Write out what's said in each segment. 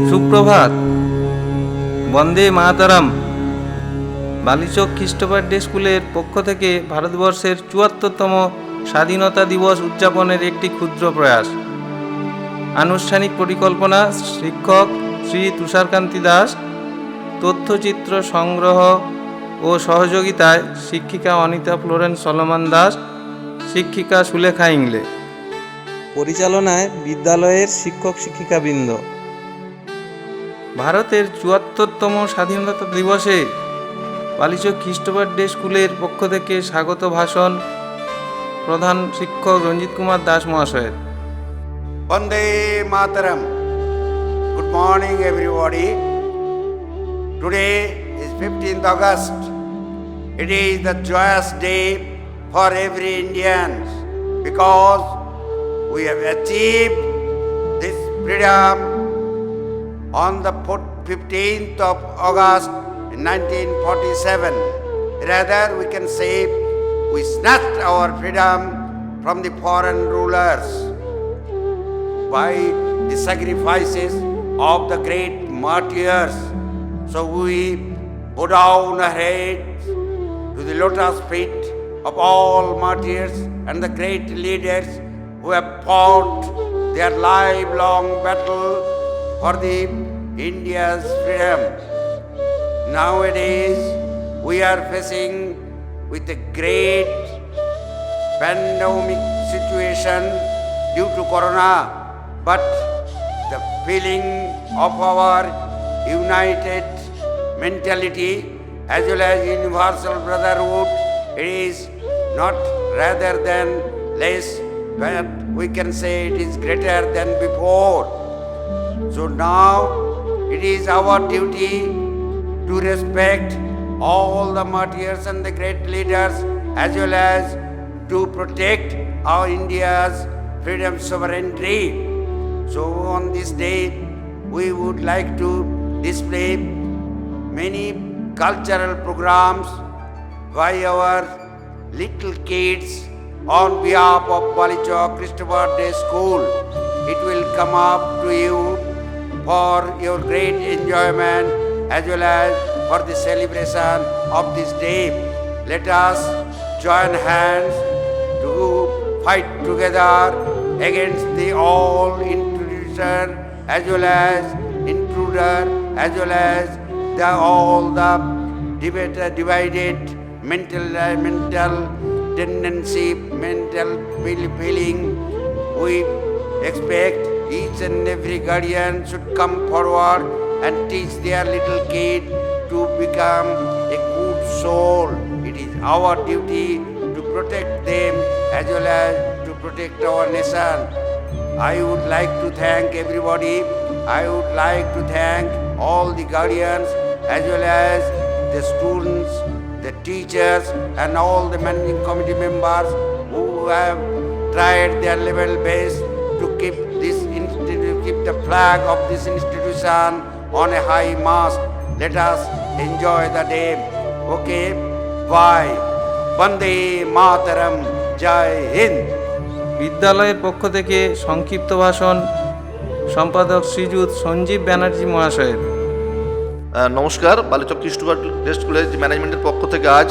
সুপ্রভাত, বন্দে মাতরম। বালিচক খ্রিস্টবার্থডে স্কুলের পক্ষ থেকে ভারতবর্ষের ৭৪তম স্বাধীনতা দিবস উদযাপনের একটি ক্ষুদ্র প্রয়াস। আনুষ্ঠানিক পরিকল্পনা শিক্ষক শ্রী তুষারকান্তি দাস, তথ্যচিত্র সংগ্রহ ও সহযোগিতায় শিক্ষিকা অনিতা ফ্লোরেন্স সলোমন দাস, শিক্ষিকা সুলেখা ইংলে, পরিচালনায় বিদ্যালয়ের শিক্ষক শিক্ষিকাবৃন্দ। ভারতের ৭৪তম স্বাধীনতা দিবসে বালিচক খ্রিস্টবার্থডে স্কুলের পক্ষ থেকে স্বাগত ভাষণ প্রধান শিক্ষক রঞ্জিত কুমার দাস মহাশয়ের। Vande Mataram. Good morning, everybody. Today is 15th August. It is the joyous day for every Indian because we have achieved this freedom on the 15th of August in 1947. Rather, we can say we snatched our freedom from the foreign rulers by the sacrifices of the great martyrs. So we bow down our heads to the lotus feet of all martyrs and the great leaders who have fought their lifelong battle for the India's freedom. Nowadays, we are facing with a great pandemic situation due to Corona, but the feeling of our united mentality as well as universal brotherhood, it is not rather than less, but we can say it is greater than before. So now it is our duty to respect all the martyrs and the great leaders as well as to protect our India's freedom sovereignty. So on this day we would like to display many cultural programs by our little kids on behalf of Balichok Christopher School. It will come up to you for your great enjoyment as well as for the celebration of this day. Let us join hands to fight together against the all intruder as well as intruder as well as all the divided mental tendency, mental feeling. We expect each and every guardian should come forward and teach their little kid to become a good soul. It is our duty to protect them as well as to protect our nation. I would like to thank everybody. I would like to thank all the guardians as well as the students, the teachers and all the managing committee members who have tried their level best to keep this keep the flag of this institution on a high mast. Let us enjoy the day. Okay, bye. Vande Mataram. Jai Hind. বিদ্যালয়ের পক্ষ থেকে সংক্ষিপ্ত ভাষণ সম্পাদক শ্রীযুত সঞ্জীব ব্যানার্জি মহাশয়ের। নমস্কার। বালিচক খ্রিস্টবার্থডে স্কুলের যে ম্যানেজমেন্টের পক্ষ থেকে আজ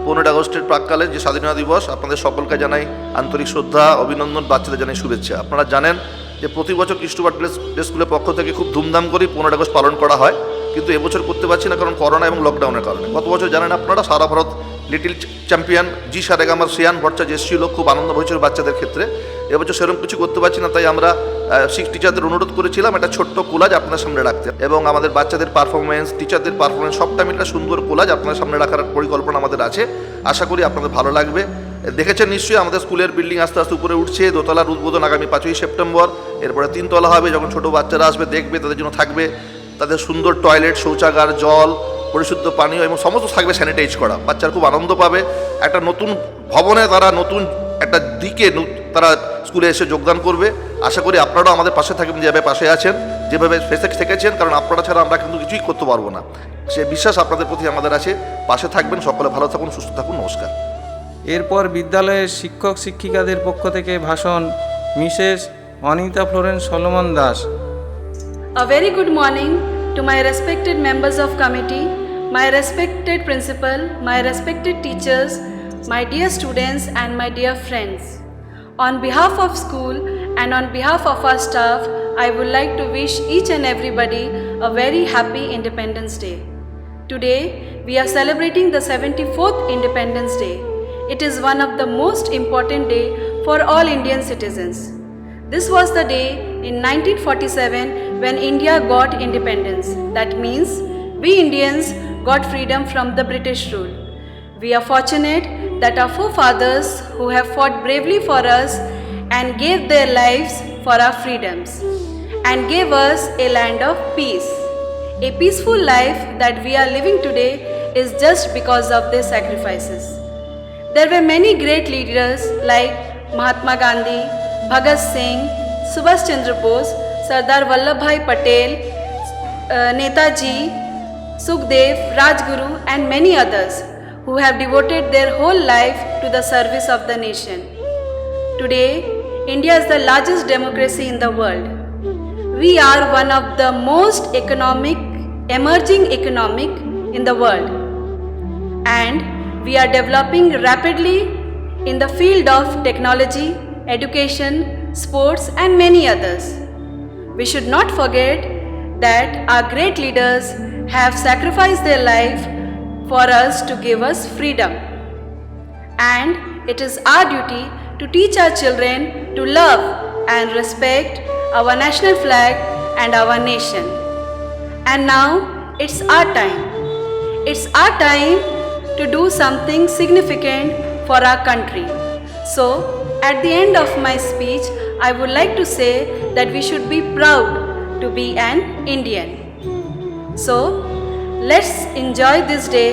15 আগস্টের প্রাককালে যে স্বাধীনতা দিবস, আপনাদের সকলকে জানাই আন্তরিক শ্রদ্ধা, অভিনন্দন, বাচ্চাদের জানাই শুভেচ্ছা। আপনারা জানেন যে প্রতি বছর খ্রিস্টবার্থডে স্কুলের পক্ষ থেকে খুব ধুমধাম করে 15 আগস্ট পালন করা হয়, কিন্তু এবছর করতে পারছি না কারণ করোনা এবং লকডাউনের কারণে। গত বছর জানেন আপনারা সারা ভারত লিটিল চ্যাম্পিয়ন জি সারেগামার শ্রেয়ান ভট্টাচার্য এসেছিল, খুব আনন্দ হয়েছিল বাচ্চাদের ক্ষেত্রে। এবছর সেরকম কিছু করতে পারছি না, তাই আমরা টিচারদের অনুরোধ করেছিলাম একটা ছোট্ট কোলাজ আপনার সামনে রাখতে, এবং আমাদের বাচ্চাদের পারফরমেন্স, টিচারদের পারফরমেন্স সবটা মিলে একটা সুন্দর কোলাজ আপনার সামনে রাখার পরিকল্পনা আমাদের আছে। আশা করি আপনাদের ভালো লাগবে। দেখেছেন নিশ্চয়ই আমাদের স্কুলের বিল্ডিং আস্তে আস্তে উপরে উঠছে। দোতলার উদ্বোধন আগামী 5ই সেপ্টেম্বর, এরপরে 3 তলা হবে। যখন ছোটো বাচ্চারা আসবে দেখবে, তাদের জন্য থাকবে তাদের সুন্দর টয়লেট, শৌচাগার, জল, পরিশুদ্ধ পানীয় এবং সমস্ত থাকবে স্যানিটাইজ করা। বাচ্চারা খুব আনন্দ পাবে। একটা নতুন ভবনে তারা নতুন একটা দিকে তারা স্কুলে এসে যোগদান করবে। আশা করি আপনারাও আমাদের পাশে থাকবেন, যেভাবে পাশে আছেন, যেভাবে ফেসে থেকেছেন, কারণ আপনারা ছাড়া আমরা কিন্তু কিছুই করতে পারবো না। সে বিশ্বাস আপনাদের প্রতি আমাদের আছে। পাশে থাকবেন। সকলে ভালো থাকুন, সুস্থ থাকুন। নমস্কার। এরপর বিদ্যালয়ের শিক্ষক শিক্ষিকাদের পক্ষ থেকে ভাষণ Mrs Anita Florence Solomon Das. A very good morning to my respected members of committee, my respected principal, my respected teachers, my dear students and my dear friends. On behalf of school and on behalf of our staff, I would like to wish each and everybody a very happy Independence Day. Today, we are celebrating the 74th Independence Day. It is one of the most important day for all Indian citizens. This was the day in 1947 when India got independence. That means we Indians got freedom from the British rule. We are fortunate that our forefathers who have fought bravely for us and gave their lives for our freedoms and gave us a land of peace. A peaceful life that we are living today is just because of their sacrifices. There were many great leaders like Mahatma Gandhi, Bhagat Singh, Subhash Chandra Bose, Sardar Vallabhbhai Patel, Netaji, Sukhdev, Rajguru and many others who have devoted their whole life to the service of the nation. Today, India is the largest democracy in the world. We are one of the most emerging economic in the world, and we are developing rapidly in the field of technology, education, sports and many others. We should not forget that our great leaders have sacrificed their life for us to give us freedom, and it is our duty to teach our children to love and respect our national flag and our nation. And now it's our time. It's our time to do something significant for our country. So, at the end of my speech, I would like to say that we should be proud to be an Indian. So, let's enjoy this day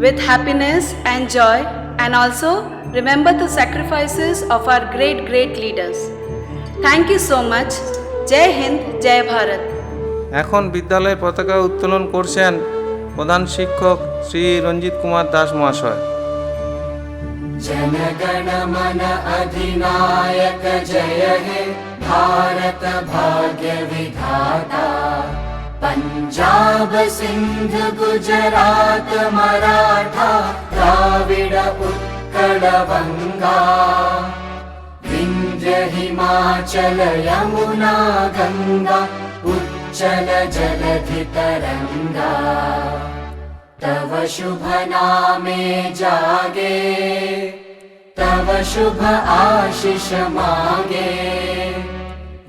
with happiness and joy, and also remember the sacrifices of our great leaders. Thank you so much. Jai Hind, Jai Bharat. এখন বিদ্যালয়ের পতাকা উত্তোলন করছেন প্রধান শিক্ষক শ্রী রঞ্জিত কুমার দাস মহাশয়। जनगण मन अधिनायक जय हे भारत भाग्य विधाता पंजाब सिंध गुजरात मराठा द्राविड उत्कल बंगा विंध्य हिमाचल यमुना गंगा उच्चल जलधि तरंगा तव शुभ नामे जागे तव शुभ आशीष मागे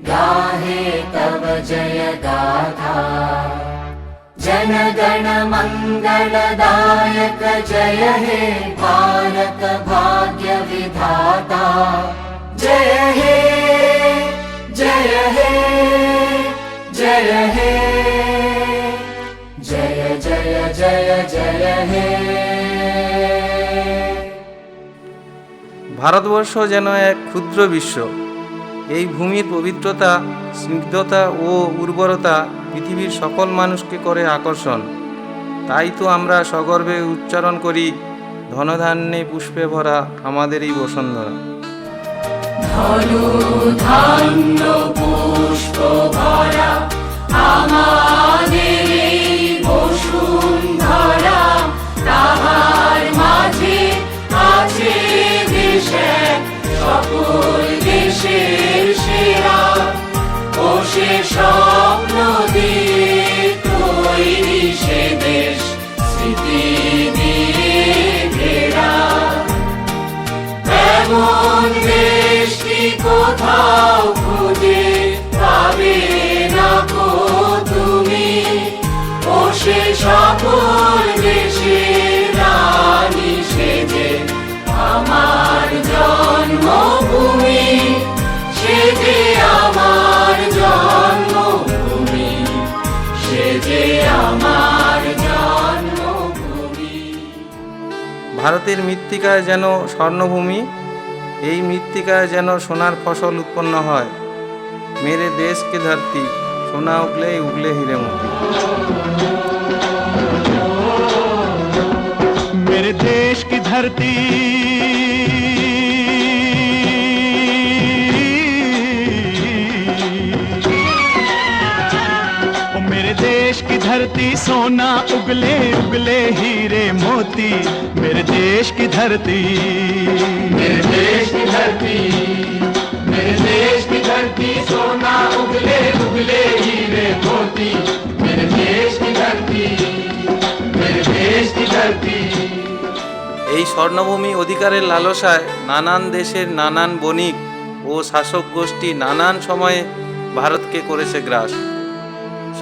गाहे तव जय गाथा जन गण मंगलदायक जय हे भारत भाग्य विधाता जय हे जय हे जय हे जय जय जय जय हे। ভারতবর্ষ যেন এক ক্ষুদ্র বিশ্ব। এই ভূমির পবিত্রতা, স্নিগ্ধতা ও উর্বরতা পৃথিবীর সকল মানুষকে করে আকর্ষণ। তাই তো আমরা সগর্বে উচ্চারণ করি, ধনধান্যে পুষ্পে ভরা আমাদের এই বসুন্ধরা। ধনু ধান্য পুষ্প ভরা আমাদের এই বসুন্ধরা তাহার মাঝে আছে দেশে সকল দেশের সেরা ও সে স্বপ্ন দিয়ে তৈরি সে দেশ স্মৃতি দিয়ে ঘেরা এমন দেশ কি কোথাও খুঁজে পাবে না কো তুমি ও সে সকল দেশের রানী সেজে আমার জন্মভূমি সেজে আমার জন্মভূমি সেজে আমার জন্মভূমি। ভারতের মৃত্তিকায় যেন স্বর্ণভূমি, এই মৃত্তিকায় যেন সোনার ফসল উৎপন্ন হয়। মেরে দেশ কে ধরতি সোনা উগলে উগলে হিরে মোতি। मेरे देश की धरती धरती सोना उगले उगले हीरे मोती, मेरे देश की धरती, मेरे देश की धरती, मेरे देश की धरती सोना उगले उगले हीरे मोती, मेरे देश की धरती, मेरे देश की धरती। এই স্বর্ণভূমি অধিকারের লালসায় নানান দেশের নানান বণিক ও শাসক গোষ্ঠী নানান সময়ে ভারতকে করেছে গ্রাস।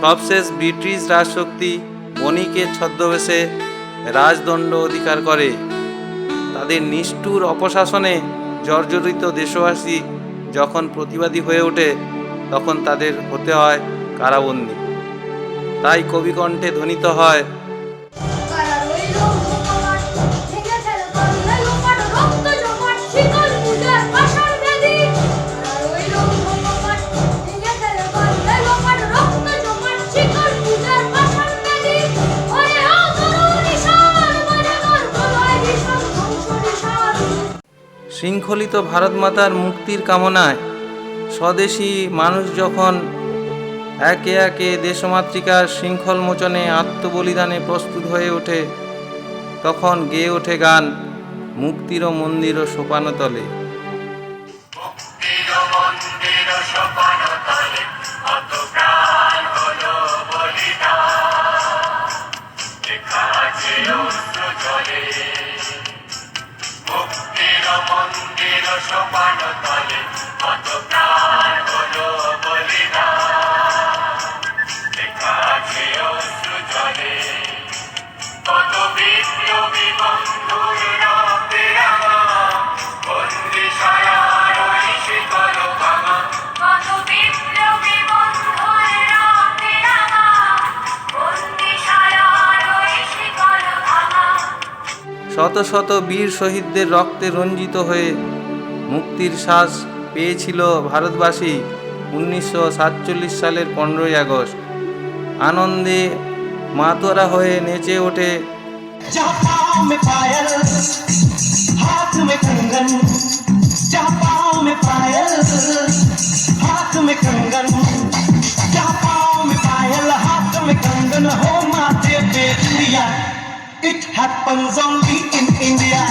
সবশেষ ব্রিটিশ রাজশক্তি বণিকের ছদ্মবেশে রাজদণ্ড অধিকার করে। তাদের নিষ্ঠুর অপশাসনে জর্জরিত দেশবাসী যখন প্রতিবাদী হয়ে ওঠে তখন তাদের হতে হয় কারাবন্দী। তাই কবিকণ্ঠে ধ্বনিত হয়, শৃঙ্খলিত ভারতমাতার মুক্তির কামনায় স্বদেশী মানুষ যখন একে একে দেশমাতৃকার শৃঙ্খল মোচনে আত্মবলিদানে প্রস্তুত হয়ে ওঠে তখন গেয়ে ওঠে গান মুক্তির মন্দির সোপানতলে। শত শত বীর শহীদদের রক্তে রঞ্জিত হয়ে মুক্তির শ্বাস পেয়েছিল ভারতবাসী 1947 সালের 15ই আগস্ট। আনন্দে মাতোয়ারা হয়ে নেচে ওঠে It happens only in India.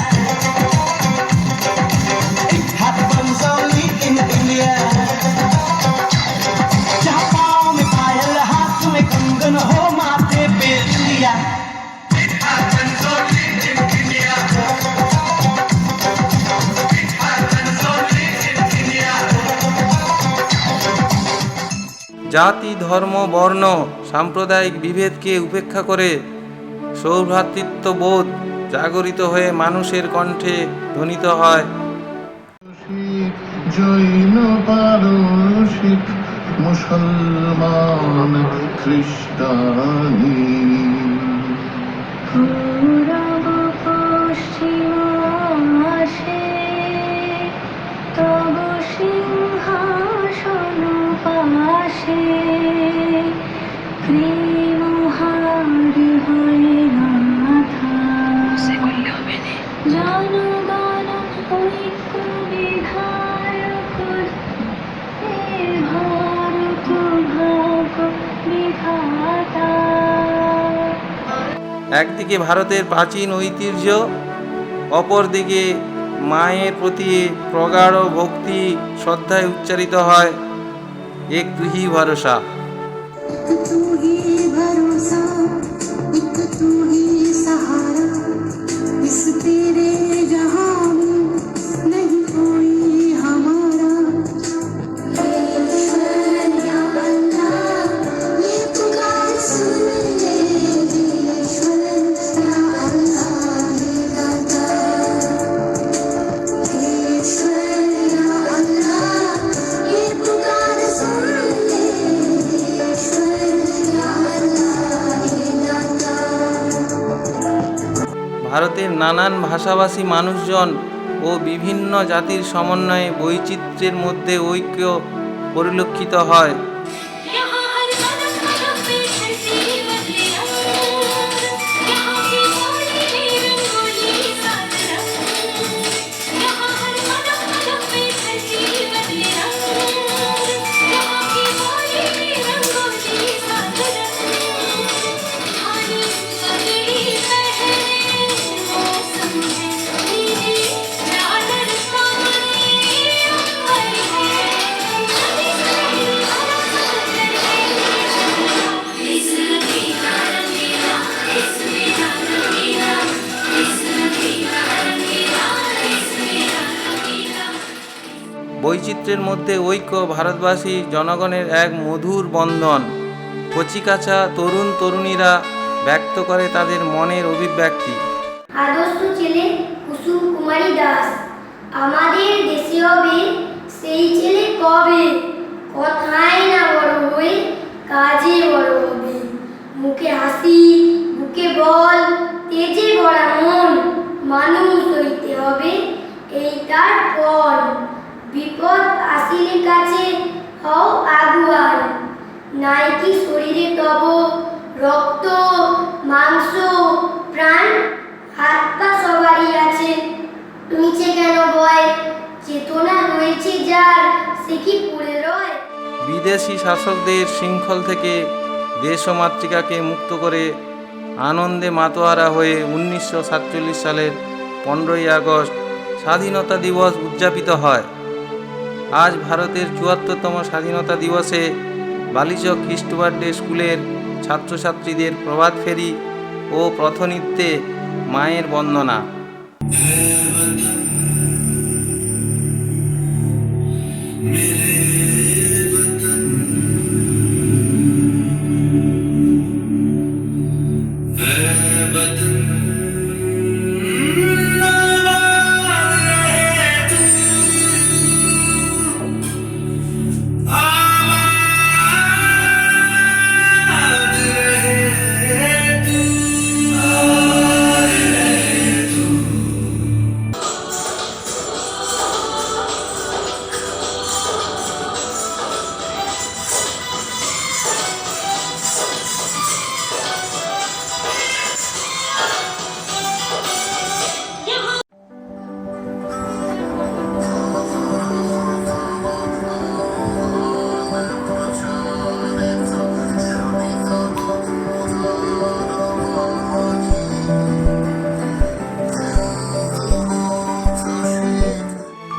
It happens only in India. जहाँ पाँव में पायल हाथ में कंगन हो माथे पे India. It happens only in India. It happens only in India. জাতি ধর্ম বর্ণ সাম্প্রদায়িক বিভেদকে উপেক্ষা করে সৌভ্রাতৃত্ববোধ জাগরিত হয়ে মানুষের কণ্ঠে ধ্বনিত হয়, জৈন পারসিক মুসলমান খ্রিস্টানি পূরব পশ্চিম আসে তব সিংহাসন পাশে প্রেমহারি হয় নাথা জনগণ ঐক্য বিধায়ক ভারত ভাগ বিধাতা। একদিকে ভারতের প্রাচীন ঐতিহ্য, অপরদিকে মায়ের প্রতি প্রগাঢ় ভক্তি শ্রদ্ধায় উচ্চারিত হয় এক তুহি ভরসা। तू ही भरोसा एक तू ही सहारा इस तेरे जहां में नहीं कोई हमारा। ईश्वर या अल्लाह ये पुकार सुन ले, ईश्वर या अल्लाह ये दाता। ईश्वर या अल्लाह ये पुकार सुन ले, ভারতের নানান ভাষাভাষী মানুষজন ও বিভিন্ন জাতির সমন্বয়ে বৈচিত্র্যের মধ্যে ঐক্য পরিলক্ষিত হয়। গোত্রের মধ্যে ঐক্য ভারতবাসী জনগণের এক মধুর বন্ধন। কচিকাঁচা তরুণ তরুণীরা ব্যক্ত করে তাদের মনের অভিব্যক্তি। আদর্শ ছেলে কুসুম কুমারী দাস, আমাদের দেশে হবে সেই ছেলে কবে, কথায় না বড় হয়ে কাজে বড় হবে, মুখে হাসি বুকে বল, তেজে ভরা মন, মানুষ হইতে হবে এই তার পর, বিপদ আসিলে কাছে হও আগুয়ার, নাই কি শরীরে তব রক্ত মাংস প্রাণ, হাত পা সবারই আছে, নিচে কেন ভয়, চেতনা রয়েছে যার সে কি পড়ে রয়। বিদেশি শাসকদের শৃঙ্খল থেকে দেশ ও মাতৃকাকে মুক্ত করে আনন্দে মাতোয়ারা হয়ে 1947 সালের 15ই আগস্ট স্বাধীনতা দিবস উদযাপিত হয়। আজ ভারতের 74তম স্বাধীনতা দিবসে বালিচক খ্রিস্টবার্ডে স্কুলের ছাত্রছাত্রীদের প্রভাত ফেরি ও পথনৃত্যে মায়ের বন্দনা।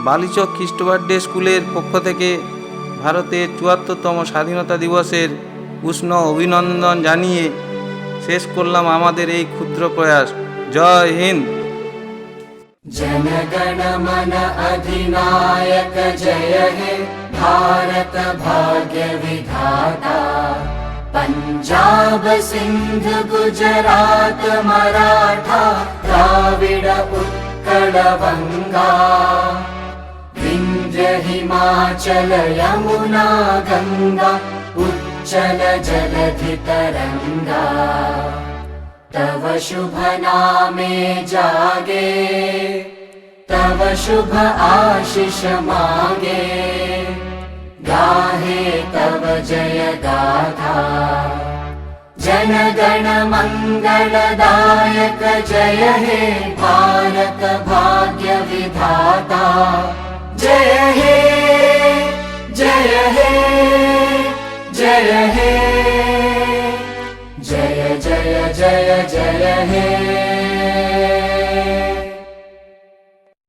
বালিচক খ্রিস্টবার্ডে স্কুলের পক্ষ থেকে ভারতের 74তম স্বাধীনতা দিবসের উষ্ণ অভিনন্দন জানিয়ে শেষ করলাম আমাদের এই ক্ষুদ্র প্রয়াস। জয় হিন্দ। जनगण मन अधिनायक जय हे भारत भाग्य विधाता, पंजाब सिंध गुजरात मराठा द्राविड उत्कल बंगा, विंध्य हिमाचल यमुना गंगा उच्चल जलधि तरंगा, तव शुभ नामे जागे, तव शुभ आशीष मांगे, गाहे तव जय गाथा, जन गण मंगलदायक जय हे भारत भाग्य विधाता, जय हे जय हे जय हे, जय जय जय जय हे।